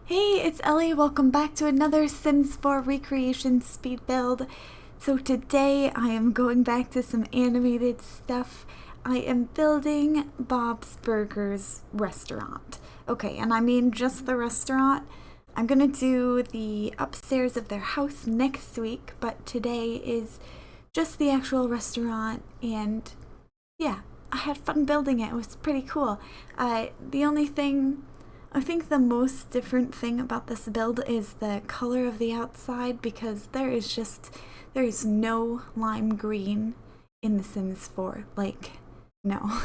Hey, it's Ellie. Welcome back to another Sims 4 recreation speed build. So today I am going back to some animated stuff. I am building Bob's Burgers restaurant. Okay, and I mean just the restaurant. I'm gonna do the upstairs of their house next week, but today is just the actual restaurant, and yeah, I had fun building it. It was pretty cool. The only thing, I think the most different thing about this build is the color of the outside, because there is no lime green in The Sims 4. Like, no.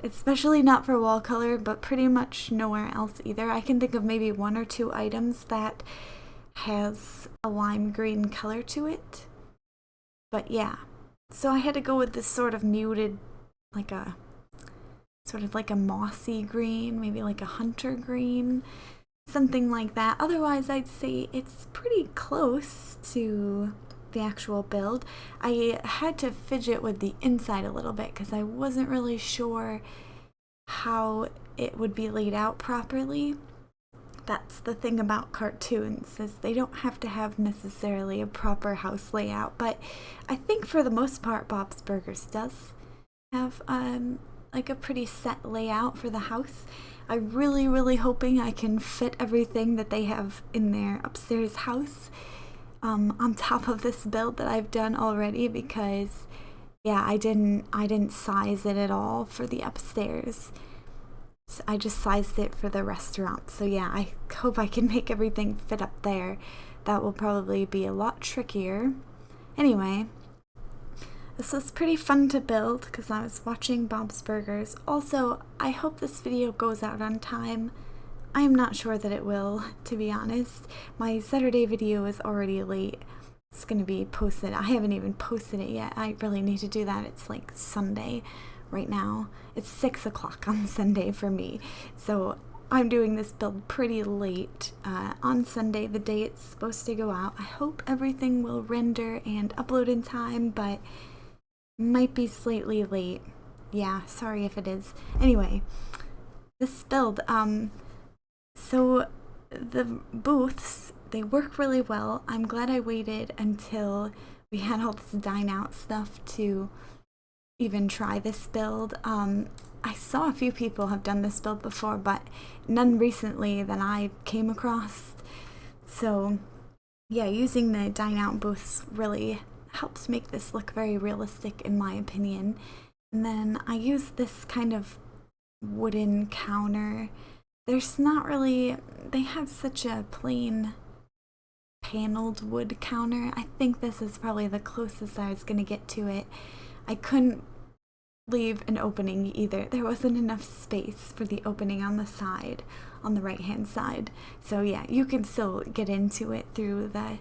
Especially not for wall color, but pretty much nowhere else either. I can think of maybe one or two items that has a lime green color to it. But yeah. So I had to go with this sort of muted, like a sort of like a mossy green, maybe like a hunter green, something like that. Otherwise, I'd say it's pretty close to the actual build. I had to fidget with the inside a little bit because I wasn't really sure how it would be laid out properly. That's the thing about cartoons, is they don't have to have necessarily a proper house layout, but I think for the most part Bob's Burgers does have like a pretty set layout for the house. I'm really hoping I can fit everything that they have in their upstairs house on top of this build that I've done already, because yeah, I didn't size it at all for the upstairs. So I just sized it for the restaurant. So yeah, I hope I can make everything fit up there. That will probably be a lot trickier. Anyway, this was pretty fun to build because I was watching Bob's Burgers. Also, I hope this video goes out on time. I am not sure that it will, to be honest. My Saturday video is already late. It's going to be posted. I haven't even posted it yet. I really need to do that. It's like Sunday right now. It's 6 o'clock on Sunday for me. So I'm doing this build pretty late on Sunday, the day it's supposed to go out. I hope everything will render and upload in time, but might be slightly late. Yeah, sorry if it is. Anyway, this build, so the booths, they work really well. I'm glad I waited until we had all this dine out stuff to even try this build. I saw a few people have done this build before, but none recently that I came across. So yeah, using the dine out booths really helps make this look very realistic in my opinion. And then I used this kind of wooden counter. There's not really, they have such a plain paneled wood counter. I think this is probably the closest I was gonna get to it. I couldn't leave an opening either. There wasn't enough space for the opening on the side, on the right hand side. So yeah, you can still get into it through the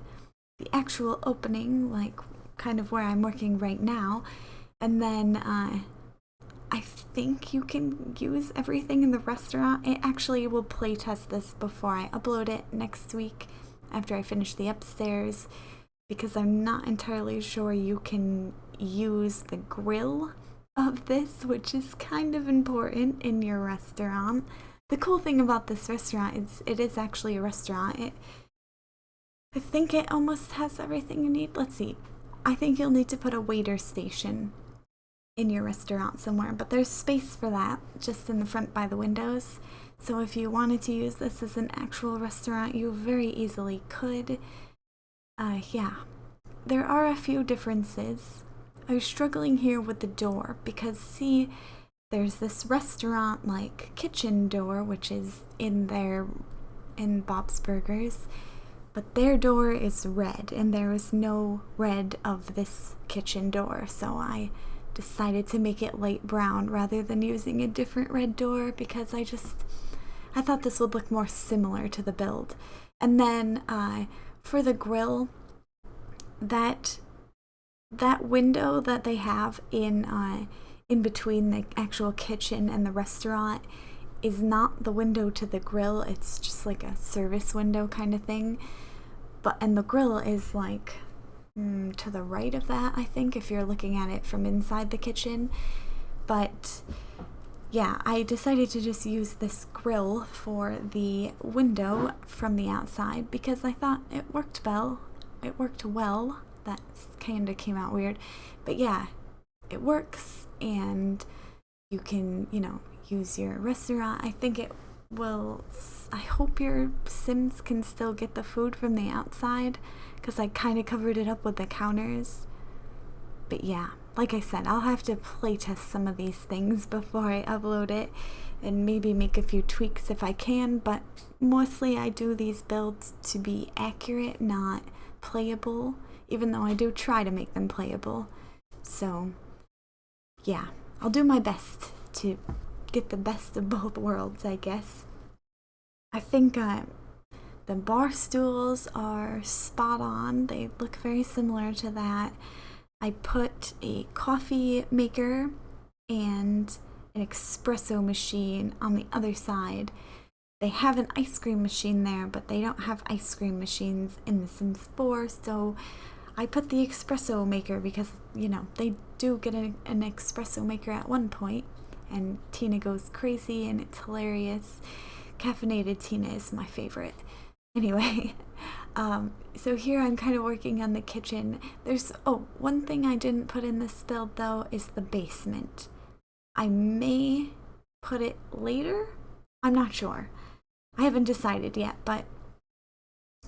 actual opening, like kind of where I'm working right now. And then I think you can use everything in the restaurant. It actually will play test this before I upload it next week after I finish the upstairs, because I'm not entirely sure you can use the grill of this, which is kind of important in your restaurant. The cool thing about this restaurant is it is actually a restaurant. I think it almost has everything you need. Let's see. I think you'll need to put a waiter station in your restaurant somewhere, but there's space for that just in the front by the windows. So if you wanted to use this as an actual restaurant, you very easily could. Yeah, there are a few differences. I was struggling here with the door because, see, there's this restaurant like kitchen door which is in Bob's Burgers, but their door is red and there is no red of this kitchen door, so I decided to make it light brown rather than using a different red door, because I thought this would look more similar to the build. And then for the grill, that window that they have in between the actual kitchen and the restaurant is not the window to the grill. It's just like a service window kind of thing. And the grill is like to the right of that, I think, if you're looking at it from inside the kitchen. But yeah, I decided to just use this grill for the window from the outside because I thought it worked well. It worked well. That kind of came out weird. But yeah, it works, and you can, use your restaurant. I think it will. I hope your Sims can still get the food from the outside because I kind of covered it up with the counters. But yeah, like I said, I'll have to playtest some of these things before I upload it and maybe make a few tweaks if I can, but mostly I do these builds to be accurate, not playable, even though I do try to make them playable. So yeah, I'll do my best to get the best of both worlds, I guess. I think the bar stools are spot on. They look very similar to that. I put a coffee maker and an espresso machine on the other side. They have an ice cream machine there, but they don't have ice cream machines in The Sims 4, so I put the espresso maker because, they do get an espresso maker at one point, and Tina goes crazy and it's hilarious. Caffeinated Tina is my favorite. Anyway, so here I'm kind of working on the kitchen. There's, one thing I didn't put in this build though is the basement. I may put it later. I'm not sure. I haven't decided yet, but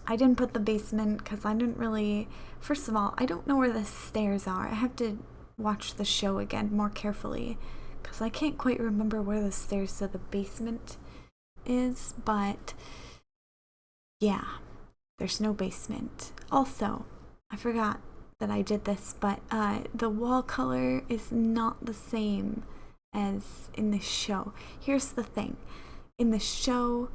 I didn't put the basement because I didn't really, first of all, I don't know where the stairs are. I have to watch the show again more carefully because I can't quite remember where the stairs to the basement is, but yeah, there's no basement. Also, I forgot that I did this, but the wall color is not the same as in the show. Here's the thing. In the show,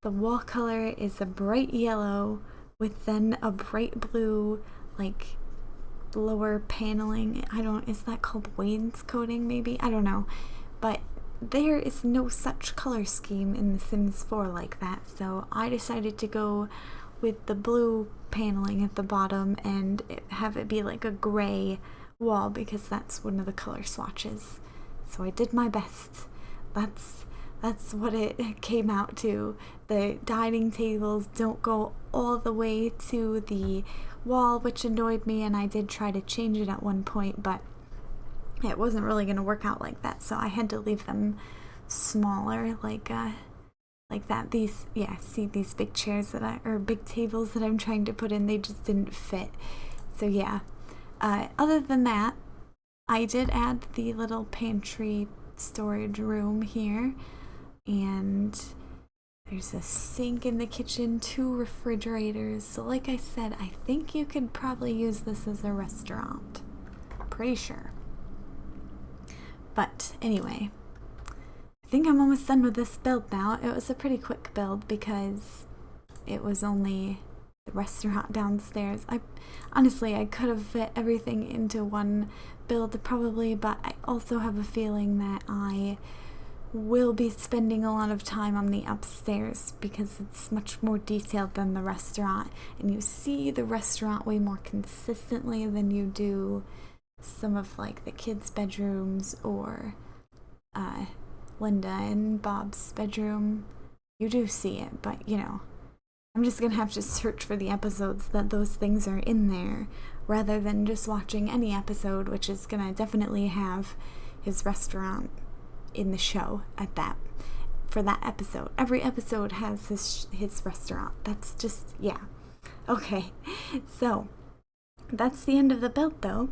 the wall color is a bright yellow with then a bright blue, like, lower paneling. Is that called wainscoting maybe? I don't know. But there is no such color scheme in The Sims 4 like that, so I decided to go with the blue paneling at the bottom and have it be like a gray wall because that's one of the color swatches. So I did my best. That's what it came out to. The dining tables don't go all the way to the wall, which annoyed me, and I did try to change it at one point, but it wasn't really going to work out like that, so I had to leave them smaller, like that. See these big chairs or big tables that I'm trying to put in, they just didn't fit. So yeah, other than that, I did add the little pantry storage room here, and there's a sink in the kitchen, 2 refrigerators. So like I said, I think you could probably use this as a restaurant. Pretty sure. But anyway, I think I'm almost done with this build now. It was a pretty quick build because it was only the restaurant downstairs. Honestly, I could have fit everything into one build probably, but I also have a feeling that I will be spending a lot of time on the upstairs because it's much more detailed than the restaurant, and you see the restaurant way more consistently than you do some of like the kids' bedrooms or Linda and Bob's bedroom. You do see it, but I'm just gonna have to search for the episodes that those things are in there rather than just watching any episode, which is gonna definitely have his restaurant in the show for that episode. Every episode has his restaurant. That's just, yeah. Okay, so that's the end of the build though.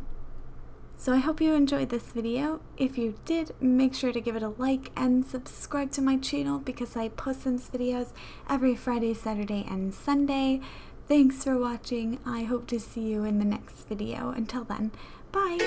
So I hope you enjoyed this video. If you did, make sure to give it a like and subscribe to my channel because I post Sims videos every Friday, Saturday, and Sunday. Thanks for watching. I hope to see you in the next video. Until then, bye!